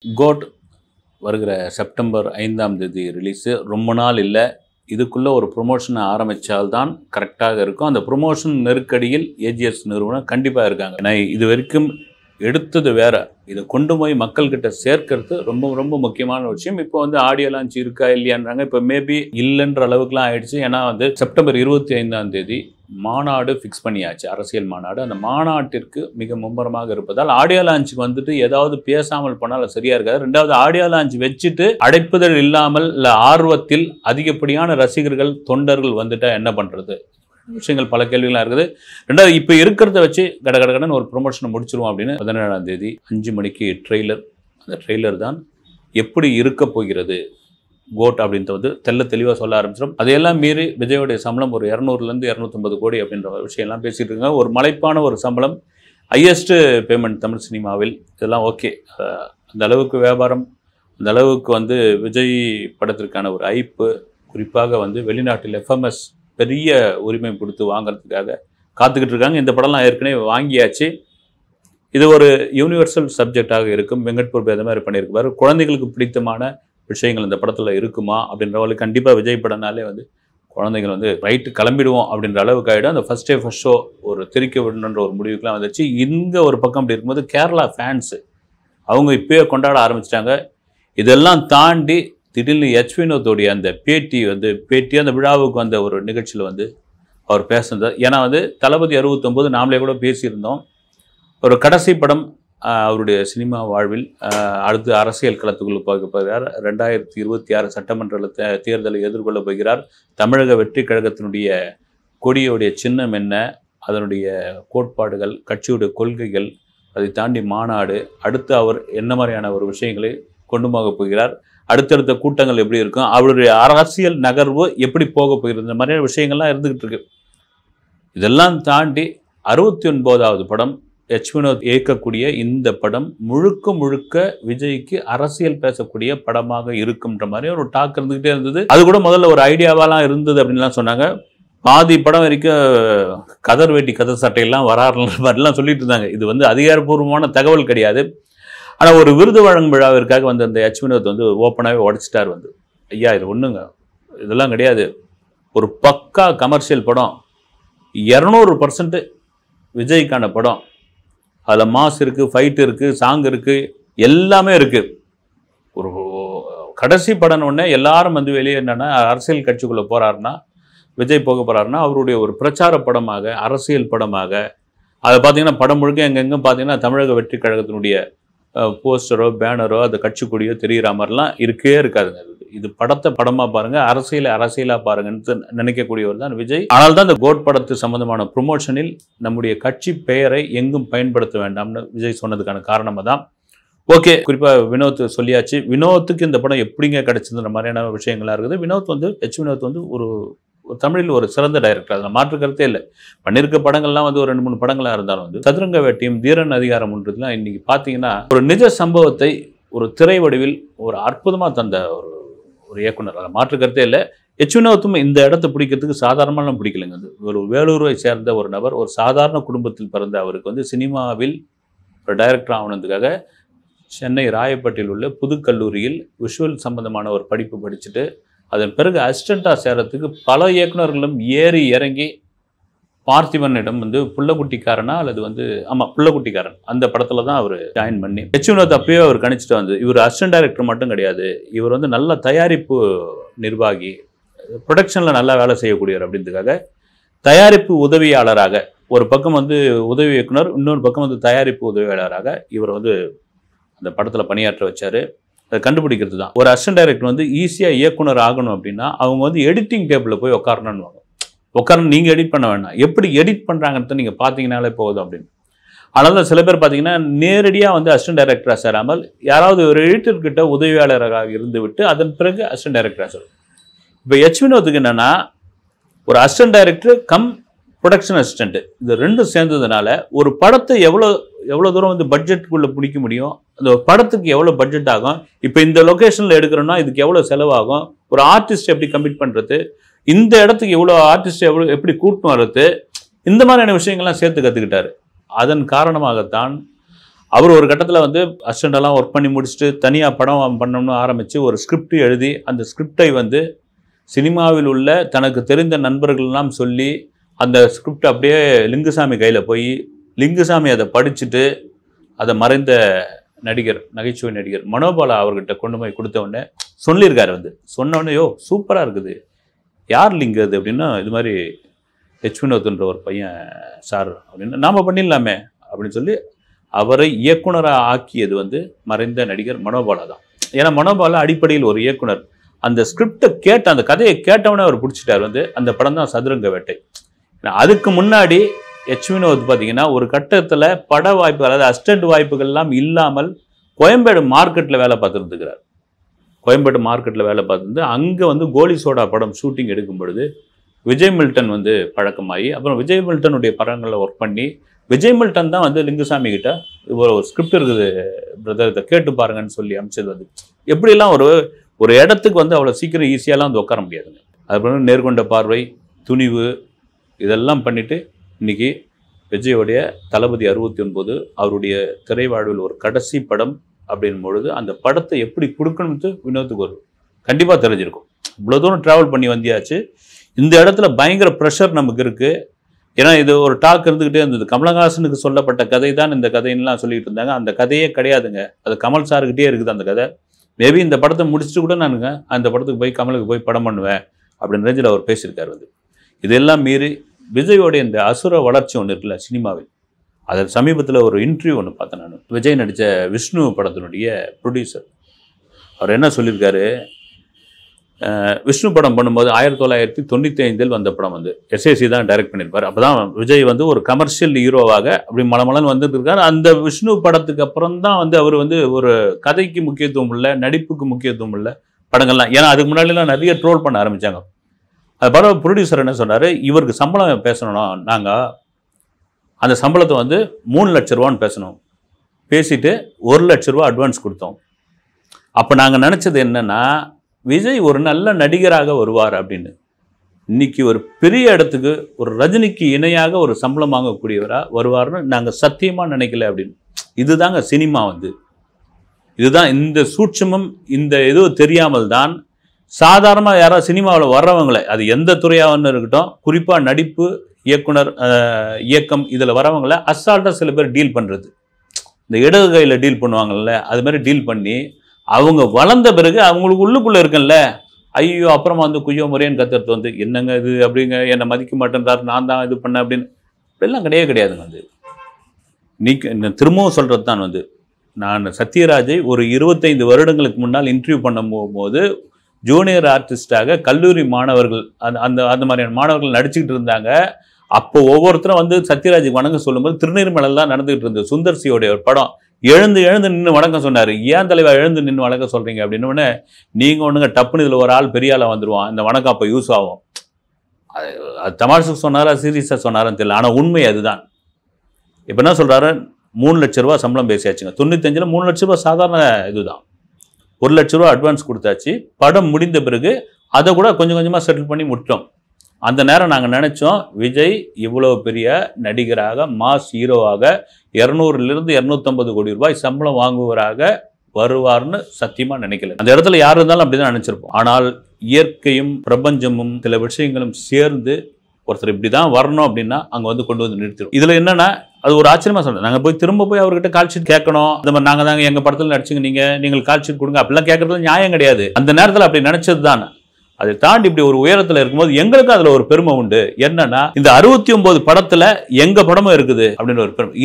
Code வருகிற September 5ஆம் தேதி ரிலீஸு. ரொம்ப நாள் இல்லை, இதுக்குள்ளே ஒரு ப்ரொமோஷனை ஆரம்பித்தால்தான் கரெக்டாக இருக்கும். அந்த ப்ரொமோஷன் நெருக்கடியில் ஏஜிஎஸ் நிறுவனம் கண்டிப்பாக இருக்காங்க. ஏன்னா இது வரைக்கும் எடுத்தது வேற, இதை கொண்டு போய் மக்கள்கிட்ட சேர்க்கறது ரொம்ப ரொம்ப முக்கியமான விஷயம். இப்போ ஆடியோ லான்ச் இருக்கா இல்லையான்றாங்க. இப்போ மேபி இல்லைன்ற அளவுக்குலாம் ஆயிடுச்சு. ஏன்னா செப்டம்பர் 25ஆம் தேதி மாநாடு ஃபிக்ஸ் பண்ணியாச்சு, அரசியல் மாநாடு. அந்த மாநாட்டிற்கு மிக மும்முரமாக இருப்பதால் ஆடியோ லான்ச்சுக்கு ஏதாவது பேசாமல் போனால் அது சரியா இருக்காது. ரெண்டாவது, ஆடியோ லான்ச் வச்சுட்டு அடைப்புதல் இல்லாமல் இல்லை ஆர்வத்தில் அதிகப்படியான ரசிகர்கள் தொண்டர்கள் வந்துட்டா என்ன பண்றது? விஷயங்கள் பல கேள்விகளாக இருக்குது. ரெண்டாவது, இப்போ இருக்கிறத வச்சு கடகடகடன் ஒரு ப்ரொமோஷனை முடிச்சிருவோம் அப்படின்னு 17ஆம் தேதி 5 மணிக்கு ட்ரெய்லர். அந்த ட்ரெய்லர் தான் எப்படி இருக்க போகிறது கோட் அப்படின்றது தெல்ல தெளிவாக சொல்ல ஆரம்பிச்சிடும். அதையெல்லாம் மீறி விஜயோடைய சம்பளம் ஒரு 200லேருந்து 250 கோடி அப்படின்ற விஷயம்லாம் பேசிகிட்டு இருக்காங்க. ஒரு மலைப்பான ஒரு சம்பளம், ஹையஸ்ட் பேமெண்ட் தமிழ் சினிமாவில். இதெல்லாம் ஓகே, அந்த அளவுக்கு வியாபாரம், அந்த அளவுக்கு விஜய் படத்திற்கான ஒரு ஐப்பு, குறிப்பாக வெளிநாட்டில் எஃப்எம்எஸ் பெரிய உரிமை கொடுத்து வாங்கிறதுக்காக காத்துக்கிட்டு இருக்காங்க. இந்த படம்லாம் ஏற்கனவே வாங்கியாச்சு. இது ஒரு யூனிவர்சல் சப்ஜெக்டாக இருக்கும். வெங்கட் பிரபு அது மாதிரி பண்ணியிருப்பார். குழந்தைகளுக்கு பிடித்தமான விஷயங்கள் இந்த படத்தில் இருக்குமா அப்படின்றவங்களுக்கு கண்டிப்பாக விஜய் படம்னாலே குழந்தைகள் ரைட்டு கிளம்பிடுவோம் அப்படின்ற அளவுக்கு ஆகிடும். அந்த ஃபஸ்ட் ஷோ ஒரு திரிக்க விடணுன்ற ஒரு முடிவுக்குலாம் வந்துச்சு. இங்கே ஒரு பக்கம் அப்படி இருக்கும்போது கேரளா ஃபேன்ஸு அவங்க இப்போயே கொண்டாட ஆரம்பிச்சிட்டாங்க. இதெல்லாம் தாண்டி திடீர்னு வினோத்தோடைய அந்த பேட்டி அந்த விழாவுக்கு வந்த ஒரு நிகழ்ச்சியில் அவர் பேசுனது. ஏன்னா தளபதி 69 நாமளே கூட பேசியிருந்தோம். ஒரு கடைசி படம் அவருடைய சினிமா வாழ்வில். அடுத்து அரசியல் களத்துக்குள்ள போக போகிறார். 2026 சட்டமன்ற தேர்தலை எதிர்கொள்ள போகிறார். தமிழக வெற்றி கழகத்தினுடைய கொடியோடைய சின்னம் என்ன, அதனுடைய கோட்பாடுகள், கட்சியுடைய கொள்கைகள், அதை தாண்டி மாநாடு, அடுத்து அவர் என்ன மாதிரியான ஒரு விஷயங்களை கொண்டு போக போகிறார், அடுத்தடுத்த கூட்டங்கள் எப்படி இருக்கும், அவருடைய அரசியல் நகர்வு எப்படி போக போகிறது, இந்த மாதிரியான விஷயங்கள்லாம் இருந்துகிட்டு இருக்கு. இதெல்லாம் தாண்டி 69வது படம் வினோத் இயக்கக்கூடிய இந்த படம் முழுக்க முழுக்க விஜய்க்கு அரசியல் பேசக்கூடிய படமாக இருக்குன்ற மாதிரி ஒரு டாக் இருந்துகிட்டே இருந்தது. அது கூட முதல்ல ஒரு ஐடியாவெல்லாம் இருந்தது அப்படின்லாம் சொன்னாங்க. பாதி படம் வரைக்கும் கதர் வேட்டி கதர் சட்டையெல்லாம் வராருன்ற மாதிரிலாம் சொல்லிட்டு இருந்தாங்க. இது அதிகாரப்பூர்வமான தகவல் கிடையாது. ஆனால் ஒரு விருது வழங்கும் விழாவிற்காக அந்த வினோத் ஓப்பனாகவே உடைச்சிட்டார். ஐயா, இது ஒன்றுங்க, இதெல்லாம் கிடையாது. ஒரு பக்கா கமர்ஷியல் படம், 200% விஜய்க்கான படம். அதில் மாஸ் இருக்குது, ஃபைட் இருக்குது, சாங் இருக்குது, எல்லாமே இருக்குது. ஒரு கடைசி படம் ஒன்று எல்லாரும் வெளியே என்னென்னா அரசியல் கட்சிக்குள்ளே போகிறாருன்னா, விஜய் போக போகிறாருன்னா அவருடைய ஒரு பிரச்சார படமாக, அரசியல் படமாக அதை பார்த்தீங்கன்னா படம் முழுக்க எங்கெங்கே பார்த்தீங்கன்னா தமிழக வெற்றி கழகத்தினுடைய போஸ்டரோ பேனரோ அந்த கட்சி கொடியோ தெரிகிற மாதிரிலாம் இருக்கே இருக்காதுங்க. இது படத்தை படமாக பாருங்கள், அரசியலாக பாருங்கன்னு நினைக்கக்கூடியவர் தான் விஜய். ஆனால் தான் இந்த கோட் படத்து சம்பந்தமான ப்ரொமோஷனில் நம்முடைய கட்சி பெயரை எங்கும் பயன்படுத்த வேண்டாம்னு விஜய் சொன்னதுக்கான காரணமாக தான். ஓகே, குறிப்பாக வினோத் சொல்லியாச்சு. வினோத்துக்கு இந்த படம் எப்படிங்க கிடைச்சதுன்ற மாதிரியான விஷயங்களாக இருக்குது. வினோத் வினோத் ஒரு தமிழில் ஒரு சிறந்த டைரக்டர், அதில் மாற்று கருத்தே இல்லை. பண்ணியிருக்க படங்கள்லாம் ஒரு 2-3 படங்களாக இருந்தாலும் சதுரங்க வேட்டியும் தீரன் அதிகாரம் ஒன்றுலாம் இன்றைக்கி பார்த்தீங்கன்னா ஒரு நிஜ சம்பவத்தை ஒரு திரை வடிவில் ஒரு அற்புதமாக தந்த ஒரு இயக்குனர், அதை மாற்று கருத்தே இல்லை. வினோத்தும் இந்த இடத்தை பிடிக்கிறதுக்கு சாதாரணமாக பிடிக்கலைங்க. ஒரு வேலூரை சேர்ந்த ஒரு நபர், ஒரு சாதாரண குடும்பத்தில் பிறந்த அவருக்கு சினிமாவில் ஒரு டைரக்டர் ஆகணுன்றதுக்காக சென்னை ராயப்பேட்டையில் உள்ள புதுக்கல்லூரியில் விஷுவல் சம்பந்தமான ஒரு படிப்பு படிச்சுட்டு அதன் பிறகு அசிஸ்டண்ட்டாக சேரத்துக்கு பல இயக்குநர்களும் ஏறி இறங்கி பார்த்திபனிடம் புள்ளக்குட்டிக்காரனா அல்லது ஆமாம் புள்ளக்குட்டிக்காரன் அந்த படத்தில் தான் அவர் ஜாயின் பண்ணி வினோத் அப்பயே அவர் கணிச்சிட்டு இவர் அசிஸ்டன்ட் டைரக்டர் மட்டும் கிடையாது, இவர் நல்ல தயாரிப்பு நிர்வாகி, ப்ரொடக்ஷனில் நல்லா வேலை செய்யக்கூடியவர் அப்படின்றதுக்காக தயாரிப்பு உதவியாளராக ஒரு பக்கம் உதவி இயக்குனர், இன்னொரு பக்கம் தயாரிப்பு உதவியாளராக இவர் அந்த படத்தில் பணியாற்ற வச்சார். அதை கண்டுபிடிக்கிறது தான். ஒரு அசிஸ்டன்ட் டைரக்டர் ஈஸியாக இயக்குனர் ஆகணும் அப்படின்னா அவங்க எடிட்டிங் டேபிளில் போய் உட்காரணும்னு உட்காரணும். நீங்கள் எடிட் பண்ண வேண்டாம், எப்படி எடிட் பண்ணுறாங்கன்னு நீங்கள் பார்த்தீங்கன்னாலே போதும் அப்படின்னு. அதனால சில பேர் பார்த்தீங்கன்னா நேரடியாக அசிஸ்டன்ட் டைரக்டராக சேராமல் யாராவது ஒரு எடிட்டர்கிட்ட உதவியாளராக இருந்து விட்டு அதன் பிறகு அசிஸ்டன்ட் டைரக்டராக சேரும். இப்போ வினோத்துக்கு என்னென்னா ஒரு assistant director come production assistant, இது ரெண்டும் சேர்ந்ததுனால ஒரு படத்தை எவ்வளோ தூரம் பட்ஜெட்டுக்குள்ளே பிடிக்க முடியும், அந்த படத்துக்கு எவ்வளோ பட்ஜெட் ஆகும், இப்போ இந்த லொக்கேஷனில் எடுக்கிறோன்னா இதுக்கு எவ்வளோ செலவாகும், ஒரு ஆர்டிஸ்ட் எப்படி கமிட் பண்ணுறது, இந்த இடத்துக்கு எவ்வளோ ஆர்டிஸ்ட் எப்படி கூட்டின்னு வர்றது, இந்த மாதிரியான விஷயங்கள்லாம் சேர்த்து கற்றுக்கிட்டாரு. அதன் காரணமாகத்தான் அவர் ஒரு கட்டத்தில் வந்து அசிஸ்டண்டெல்லாம் ஒர்க் பண்ணி முடிச்சுட்டு தனியாக படம் பண்ணணும்னு ஆரம்பித்து ஒரு ஸ்கிரிப்ட் எழுதி அந்த ஸ்கிரிப்டை வந்து சினிமாவில் உள்ள தனக்கு தெரிந்த நண்பர்கள்லாம் சொல்லி அந்த ஸ்கிரிப்ட் அப்படியே லிங்குசாமி கையில் போய் லிங்குசாமி அதை படிச்சுட்டு அதை மறைந்த நடிகர் நகைச்சுவை நடிகர் மனோபாலா அவர்கிட்ட கொண்டு போய் கொடுத்த உடனே சொல்லியிருக்காரு. வந்து சொன்னோடனே யோ சூப்பராக இருக்குது, யார் லிங்கு அது அப்படின்னா, இது மாதிரி ஹெச் வினோத்ன்ற ஒரு பையன் சார் அப்படின்னு நாம் பண்ணிடலாமே அப்படின்னு சொல்லி அவரை இயக்குனராக ஆக்கியது வந்து மறைந்த நடிகர் மனோபாலா தான். ஏன்னா மனோபாலா அடிப்படையில் ஒரு இயக்குனர். அந்த ஸ்கிரிப்டை கேட்ட அந்த கதையை கேட்டவனே அவர் பிடிச்சிட்டார். வந்து அந்த படம் தான் சதுரங்க வேட்டை. அதுக்கு முன்னாடி ஹெச் வினோத் பார்த்தீங்கன்னா ஒரு கட்டத்தில் பட வாய்ப்பு, அதாவது அசிஸ்டன்ட் வாய்ப்புகள்லாம் இல்லாமல் கோயம்பேடு மார்க்கெட்டில் வேலை பார்த்துருந்துக்கிறார். கோயம்பேடு மார்க்கெட்டில் வேலை பார்த்துருந்து அங்கே வந்து கோலி சோடா படம் ஷூட்டிங் எடுக்கும் பொழுது விஜய் மில்டன் வந்து பழக்கமாகி அப்புறம் விஜய் மில்டனுடைய படங்களில் ஒர்க் பண்ணி விஜய் மில்டன் தான் வந்து லிங்குசாமி கிட்ட ஒரு ஸ்கிரிப்ட் இருக்குது பிரதர், இதை கேட்டு பாருங்கன்னு சொல்லி அமைச்சது. வந்து எப்படிலாம் ஒரு இடத்துக்கு வந்து அவ்வளோ சீக்கிரம் ஈஸியாலாம் வந்து உட்கார முடியாதுங்க. அதுக்கப்புறம் நேர்கொண்ட பார்வை, துணிவு, இதெல்லாம் பண்ணிவிட்டு இன்றைக்கி விஜயோடைய தளபதி 69 அவருடைய திரைவாழ்வில் ஒரு கடைசி படம் அப்படின் பொழுது அந்த படத்தை எப்படி கொடுக்கணும்னு வினோத்துக்கு ஒரு கண்டிப்பாக தெரிஞ்சிருக்கும். இவ்வளோ தூரம் ட்ராவல் பண்ணி வந்தியாச்சு, இந்த இடத்துல பயங்கர ப்ரெஷர் நமக்கு இருக்குது. ஏன்னா இது ஒரு டாக் இருந்துக்கிட்டே இருந்தது. கமலஹாசனுக்கு சொல்லப்பட்ட கதை தான் இந்த கதைன்னெலாம் சொல்லிட்டு இருந்தாங்க. அந்த கதையே கிடையாதுங்க, அது கமல் சாருக்கிட்டே இருக்குது அந்த கதை. மேபி இந்த படத்தை முடிச்சுட்டு கூட நானுங்க அந்த படத்துக்கு போய் கமலுக்கு போய் படம் பண்ணுவேன் அப்படின்னு ரேஞ்சில் அவர் பேசியிருக்காரு. வந்து இதெல்லாம் மீறி விஜயோடைய இந்த அசுர வளர்ச்சி ஒன்று இருக்குல்ல சினிமாவில், அதில் சமீபத்தில் ஒரு இன்டர்வியூ ஒன்று பார்த்தேன் நான். விஜய் நடித்த விஷ்ணு படத்தினுடைய ப்ரொடியூசர் அவர் என்ன சொல்லியிருக்காரு, விஷ்ணு படம் பண்ணும்போது 1995 வந்த படம் வந்து எஸ்ஏசி தான் டைரக்ட் பண்ணியிருப்பார். அப்போ தான் விஜய் வந்து ஒரு கமர்ஷியல் ஹீரோவாக அப்படி மலமலன்னு வந்துட்டு இருக்கார். அந்த விஷ்ணு படத்துக்கு அப்புறம் தான் வந்து அவர் வந்து ஒரு கதைக்கு முக்கியத்துவம் இல்லை, நடிப்புக்கு முக்கியத்துவம் இல்லை படங்கள்லாம். ஏன்னா அதுக்கு முன்னாடிலாம் நிறைய ட்ரோல் பண்ண ஆரம்பித்தாங்க. அது படம் ப்ரொடியூசர் என்ன சொன்னார், இவருக்கு சம்பளம் பேசணும்னா நாங்கள் அந்த சம்பளத்தை வந்து 3 லட்ச ரூபான்னு பேசணும், பேசிட்டு 1 லட்ச ரூபா அட்வான்ஸ் கொடுத்தோம். அப்போ நாங்கள் நினச்சது என்னென்னா விஜய் ஒரு நல்ல நடிகராக வருவார் அப்படின்னு. இன்னைக்கு ஒரு பெரிய இடத்துக்கு ஒரு ரஜினிக்கு இணையாக ஒரு சம்பளம் வாங்கக்கூடியவராக வருவார்னு நாங்கள் சத்தியமாக நினைக்கல அப்படின்னு. இதுதாங்க சினிமா. வந்து இதுதான் இந்த சூட்சமம். இந்த எதுவும் தெரியாமல் தான் சாதாரணமாக யாராவது சினிமாவில் வர்றவங்களை, அது எந்த துறையாகனு இருக்கட்டும், குறிப்பாக நடிப்பு, இயக்குனர், இயக்கம், இதில் வரவங்களை அசால்ட்டாக சில பேர் டீல் பண்ணுறது. இந்த இடது கையில் டீல் பண்ணுவாங்கள்ல, அது மாதிரி டீல் பண்ணி அவங்க வளர்ந்த பிறகு அவங்களுக்கு உள்ளுக்குள்ளே இருக்குல்ல, ஐயோ அப்புறமா வந்து குய்யோ முறையன்னு கத்துறது வந்து என்னங்க இது அப்படிங்க, என்னை மதிக்க மாட்டேன்றாரு, நான் தான் இது பண்ணேன் அப்படின்னு அப்படிலாம் கிடையாதுங்க. வந்து நீ திரும்பவும் சொல்கிறது தான். வந்து நான் சத்யராஜை ஒரு 25 வருடங்களுக்கு முன்னால் இன்டர்வியூ பண்ண போகும்போது ஜூனியர் ஆர்டிஸ்டாக கல்லூரி மாணவர்கள் அந்த அந்த மாதிரியான மாணவர்கள் நடிச்சுக்கிட்டு இருந்தாங்க. அப்போ ஒவ்வொருத்தரும் வந்து சத்யராஜுக்கு வணக்கம் சொல்லும்போது திருநீர்மலையில் தான் நடந்துகிட்டு இருந்தது. சுந்தர் சியோடைய ஒரு படம். எழுந்து நின்று வணக்கம் சொன்னார். ஏன் தலைவா எழுந்து நின்று வணக்கம் சொல்கிறீங்க அப்படின்னு. நீங்கள் ஒன்றுங்க டப்புன்னு இதில் ஒரு ஆள் பெரிய ஆளாக வந்துடுவான், இந்த வணக்கம் அப்போ யூஸ் ஆகும். அது தமாஷுக்கு சொன்னாரா சீரியஸாக சொன்னாரான்னு தெரியல, ஆனால் உண்மை அதுதான். இப்போ என்ன சொல்கிறாரு, 3 லட்ச ரூபா சம்பளம் பேசியாச்சுங்க. 95 3 லட்ச ரூபா சாதாரண இதுதான். 1 லட்ச ரூபா அட்வான்ஸ் கொடுத்தாச்சு. படம் முடிந்த பிறகு அதை கூட கொஞ்சம் கொஞ்சமாக செட்டில் பண்ணி முடித்தோம். அந்த நேரம் நாங்கள் நினச்சோம் விஜய் இவ்வளோ பெரிய நடிகராக, மாஸ் ஹீரோவாக 200 250 கோடி ரூபாய் சம்பளம் வாங்குவராக வருவார்னு சத்தியமாக நினைக்கல. அந்த இடத்துல யார் இருந்தாலும் அப்படி தான் நினச்சிருப்போம். ஆனால் இயற்கையும் பிரபஞ்சமும் சில விஷயங்களும் சேர்ந்து ஒருத்தர் இப்படி தான் வரணும் அப்படின்னா அங்கே வந்து கொண்டு வந்து நிறுத்திடும். இதில் என்னென்னா அது ஒரு ஆச்சரியமாக சொல்கிறேன். நாங்கள் திரும்ப போய் அவர்கிட்ட கால் ஷீட் கேட்கணும், இந்த மாதிரி நாங்கள் தாங்க எங்கள் படத்தில் நடிச்சுங்க, நீங்கள் கால் ஷீட் கொடுங்க அப்படிலாம் கேட்கறது நியாயம் கிடையாது. அந்த நேரத்தில் அப்படி நினச்சது தான். அதை தாண்டி இப்படி ஒரு உயரத்தில் இருக்கும்போது எங்களுக்கு அதில் ஒரு பெருமை உண்டு. என்னன்னா இந்த 69 படத்தில் எங்கள் படமும் இருக்குது அப்படின்னு ஒரு பெருமை.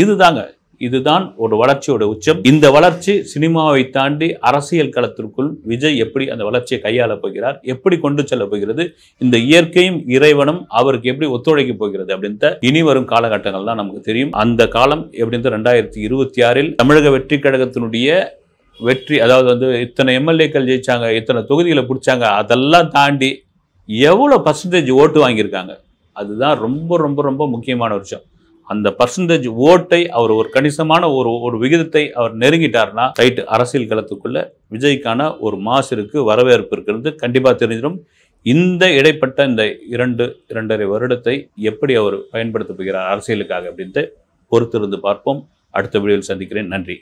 இதுதான் ஒரு வளர்ச்சியோட உச்சம். இந்த வளர்ச்சி சினிமாவை தாண்டி அரசியல் களத்திற்குள் விஜய் எப்படி அந்த வளர்ச்சியை கையாள போகிறார், எப்படி கொண்டு செல்ல போகிறது, இந்த இயற்கையும் இறைவனும் அவருக்கு எப்படி ஒத்துழைக்க போகிறது அப்படின்ற இனி வரும் காலகட்டங்கள் தான் நமக்கு தெரியும். அந்த காலம் எப்படின்ற 2026 தமிழக வெற்றி கழகத்தினுடைய வெற்றி, அதாவது வந்து இத்தனை எம்எல்ஏக்கள் ஜெயிச்சாங்க, இத்தனை தொகுதிகளை பிடிச்சாங்க, அதெல்லாம் தாண்டி எவ்வளோ பர்சன்டேஜ் ஓட்டு வாங்கியிருக்காங்க, அதுதான் ரொம்ப ரொம்ப ரொம்ப முக்கியமான விஷயம். அந்த பர்சன்டேஜ் ஓட்டை அவர் ஒரு கணிசமான ஒரு விகிதத்தை அவர் நெருங்கிட்டார்னா ரைட்டு, அரசியல் களத்துக்குள்ள விஜய்க்கான ஒரு மாஸ் இருக்கு, வரவேற்பு இருக்கிறது கண்டிப்பாக தெரிஞ்சிடும். இந்த இடைப்பட்ட இந்த 2.5 வருடத்தை எப்படி அவர் பயன்படுத்த போகிறார் அரசியலுக்காக அப்படின்ட்டு பொறுத்திருந்து பார்ப்போம். அடுத்த வீடியோவில் சந்திக்கிறேன். நன்றி.